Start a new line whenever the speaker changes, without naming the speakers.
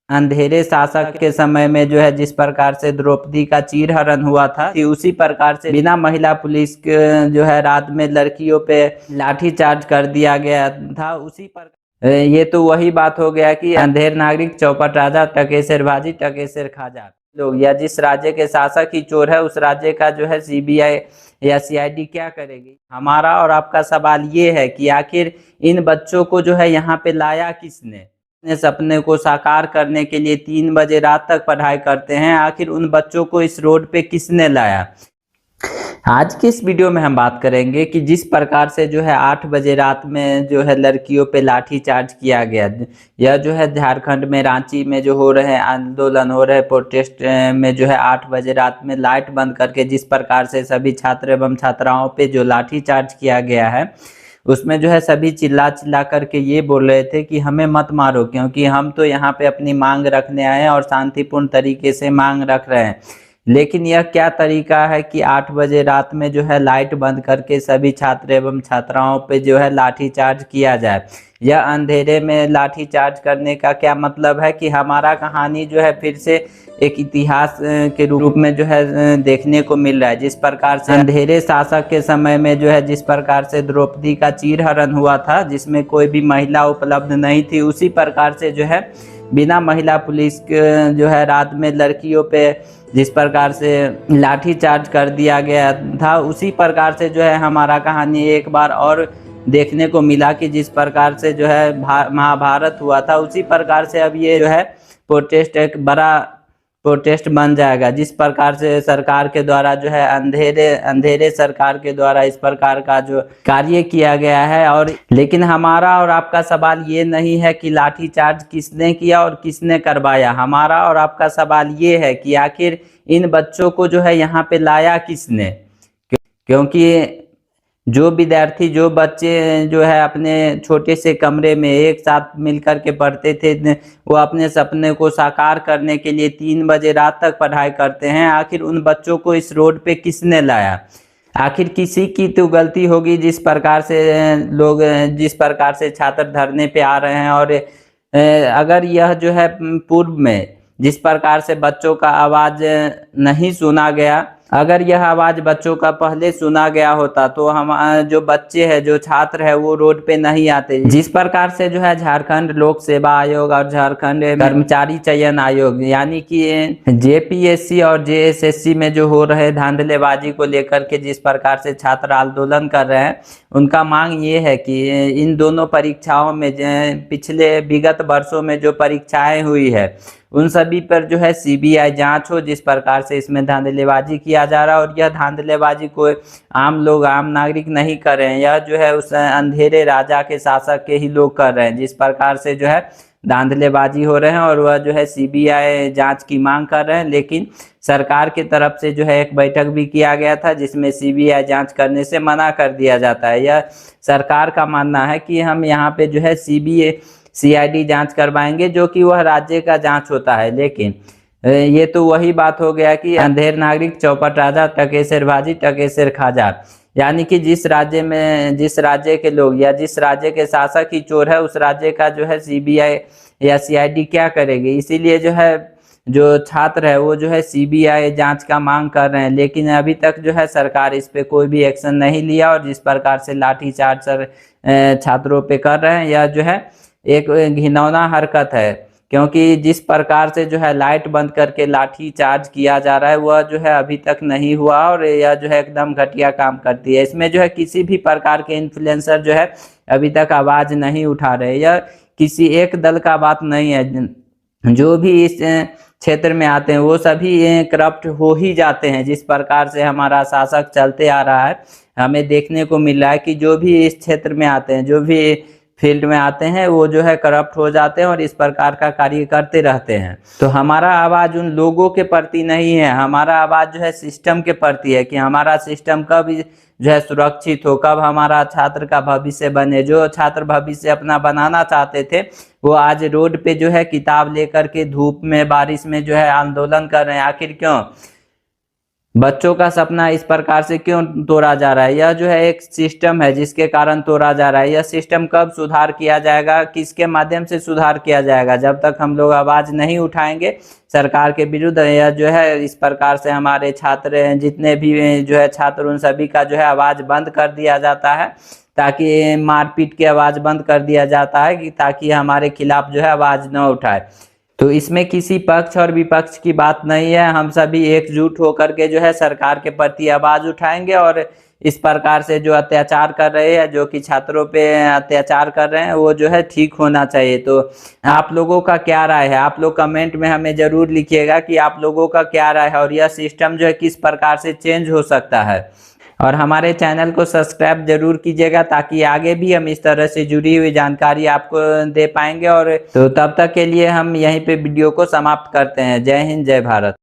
अंधेरे शासक के समय में जो है जिस प्रकार से द्रौपदी का चीरहरण हुआ था, उसी प्रकार से बिना महिला पुलिस के जो है रात में लड़कियों पे लाठीचार्ज कर दिया गया था। उसी पर ये तो वही बात हो गया कि अंधेर नागरिक चौपट राजा, टकेसर बाजी टकेसर खाजा लोग, या जिस राज्य के शासक ही चोर है उस राज्य का जो है सीबीआई या सीआईडी क्या करेगी। हमारा और आपका सवाल ये है कि आखिर इन बच्चों को जो है यहाँ पे लाया किसने। अपने सपने को साकार करने के लिए 3 बजे रात तक पढ़ाई करते हैं, आखिर उन बच्चों को इस रोड पे किसने लाया। आज की इस वीडियो में हम बात करेंगे कि जिस प्रकार से जो है 8 बजे रात में जो है लड़कियों पे लाठीचार्ज किया गया, यह जो है झारखंड में रांची में जो हो रहे आंदोलन हो रहे प्रोटेस्ट में जो है 8 बजे रात में लाइट बंद करके जिस प्रकार से सभी छात्र एवं छात्राओं पे जो लाठीचार्ज किया गया है, उसमें जो है सभी चिल्ला चिल्ला करके ये बोल रहे थे कि हमें मत मारो, क्योंकि हम तो यहाँ पे अपनी मांग रखने आए हैं और शांतिपूर्ण तरीके से मांग रख रहे हैं। लेकिन यह क्या तरीका है कि 8 बजे रात में जो है लाइट बंद करके सभी छात्र एवं छात्राओं पे जो है लाठीचार्ज किया जाए। यह अंधेरे में लाठीचार्ज करने का क्या मतलब है कि हमारा कहानी जो है फिर से एक इतिहास के रूप में जो है देखने को मिल रहा है। जिस प्रकार से अंधेरे शासक के समय में जो है जिस प्रकार से द्रौपदी का चीरहरण हुआ था, जिसमें कोई भी महिला उपलब्ध नहीं थी, उसी प्रकार से जो है बिना महिला पुलिस के जो है रात में लड़कियों पे जिस प्रकार से लाठीचार्ज कर दिया गया था, उसी प्रकार से जो है हमारा कहानी एक बार और देखने को मिला कि जिस प्रकार से जो है महाभारत हुआ था, उसी प्रकार से अब ये जो है प्रोटेस्ट एक बड़ा प्रोटेस्ट बन जाएगा। जिस प्रकार से सरकार के द्वारा जो है अंधेरे सरकार के द्वारा इस प्रकार का जो कार्य किया गया है। और लेकिन हमारा और आपका सवाल ये नहीं है कि लाठीचार्ज किसने किया और किसने करवाया। हमारा और आपका सवाल ये है कि आखिर इन बच्चों को जो है यहाँ पे लाया किसने, क्योंकि जो विद्यार्थी जो बच्चे जो है अपने छोटे से कमरे में एक साथ मिलकर के पढ़ते थे, वो अपने सपने को साकार करने के लिए 3 बजे रात तक पढ़ाई करते हैं, आखिर उन बच्चों को इस रोड पे किसने लाया। आखिर किसी की तो गलती होगी जिस प्रकार से लोग जिस प्रकार से छात्र धरने पे आ रहे हैं। और अगर यह जो है पूर्व में जिस प्रकार से बच्चों का आवाज़ नहीं सुना गया, अगर यह आवाज़ बच्चों का पहले सुना गया होता तो हम जो बच्चे हैं जो छात्र है वो रोड पे नहीं आते। जिस प्रकार से जो है झारखंड लोक सेवा आयोग और झारखंड कर्मचारी चयन आयोग यानी कि जेपीएससी और जेएसएससी में जो हो रहे धांधलेबाजी को लेकर के जिस प्रकार से छात्र आंदोलन कर रहे हैं, उनका मांग ये है कि इन दोनों परीक्षाओं में पिछले विगत वर्षों में जो परीक्षाएं हुई है उन सभी पर जो है सीबीआई जांच हो। जिस प्रकार से इसमें धांधलेबाजी किया जा रहा है, और यह धांधलेबाजी को आम लोग आम नागरिक नहीं कर रहे हैं, यह जो है उस अंधेरे राजा के शासक के ही लोग कर रहे हैं। जिस प्रकार से जो है धांधलेबाजी हो रहे हैं और वह जो है सीबीआई जांच की मांग कर रहे हैं। लेकिन सरकार की तरफ से जो है एक बैठक भी किया गया था जिसमें सीबीआई जांच करने से मना कर दिया जाता है। यह सरकार का मानना है कि हम यहाँ पे जो है सीआईडी जांच करवाएंगे, जो कि वह राज्य का जांच होता है। लेकिन ये तो वही बात हो गया कि अंधेर नागरिक चौपट राजा, टकेसर बाजी टकेसर खाजा, यानी कि जिस राज्य के लोग या जिस राज्य के शासक ही चोर है उस राज्य का जो है सीबीआई या सीआईडी क्या करेगी। इसीलिए जो है जो छात्र है वो जो है सीबीआई जांच का मांग कर रहे हैं, लेकिन अभी तक जो है सरकार इस पे कोई भी एक्शन नहीं लिया। और जिस प्रकार से लाठीचार्ज छात्रों पे कर रहे हैं, यह जो है एक घिनौना हरकत है, क्योंकि जिस प्रकार से जो है लाइट बंद करके लाठी चार्ज किया जा रहा है वह जो है अभी तक नहीं हुआ, और यह जो है एकदम घटिया काम करती है। इसमें जो है किसी भी प्रकार के इन्फ्लुएंसर जो है अभी तक आवाज़ नहीं उठा रहे। यह किसी एक दल का बात नहीं है, जो भी इस क्षेत्र में आते हैं वो सभी करप्ट हो ही जाते हैं। जिस प्रकार से हमारा शासक चलते आ रहा है, हमें देखने को मिल रहा है कि जो भी इस क्षेत्र में आते हैं, जो भी फील्ड में आते हैं, वो जो है करप्ट हो जाते हैं और इस प्रकार का कार्य करते रहते हैं। तो हमारा आवाज़ उन लोगों के प्रति नहीं है, हमारा आवाज़ जो है सिस्टम के प्रति है कि हमारा सिस्टम कब जो है सुरक्षित हो, कब हमारा छात्र का भविष्य बने। जो छात्र भविष्य अपना बनाना चाहते थे वो आज रोड पे जो है किताब लेकर के धूप में बारिश में जो है आंदोलन कर रहे हैं। आखिर क्यों? बच्चों का सपना इस प्रकार से क्यों तोड़ा जा रहा है? यह जो है एक सिस्टम है जिसके कारण तोड़ा जा रहा है। यह सिस्टम कब सुधार किया जाएगा, किसके माध्यम से सुधार किया जाएगा? जब तक हम लोग आवाज नहीं उठाएंगे सरकार के विरुद्ध, यह जो है इस प्रकार से हमारे छात्र जितने भी जो है छात्र उन सभी का जो है आवाज बंद कर दिया जाता है, ताकि मारपीट की आवाज बंद कर दिया जाता है कि ताकि हमारे खिलाफ जो है आवाज न उठाए। तो इसमें किसी पक्ष और विपक्ष की बात नहीं है, हम सभी एकजुट होकर के जो है सरकार के प्रति आवाज उठाएंगे और इस प्रकार से जो अत्याचार कर रहे हैं, जो कि छात्रों पे अत्याचार कर रहे हैं, वो जो है ठीक होना चाहिए। तो आप लोगों का क्या राय है? आप लोग कमेंट में हमें जरूर लिखिएगा कि आप लोगों का क्या राय है और यह सिस्टम जो है किस प्रकार से चेंज हो सकता है। और हमारे चैनल को सब्सक्राइब जरूर कीजिएगा ताकि आगे भी हम इस तरह से जुड़ी हुई जानकारी आपको दे पाएंगे। और तो तब तक के लिए हम यहीं पे वीडियो को समाप्त करते हैं। जय हिंद, जय भारत।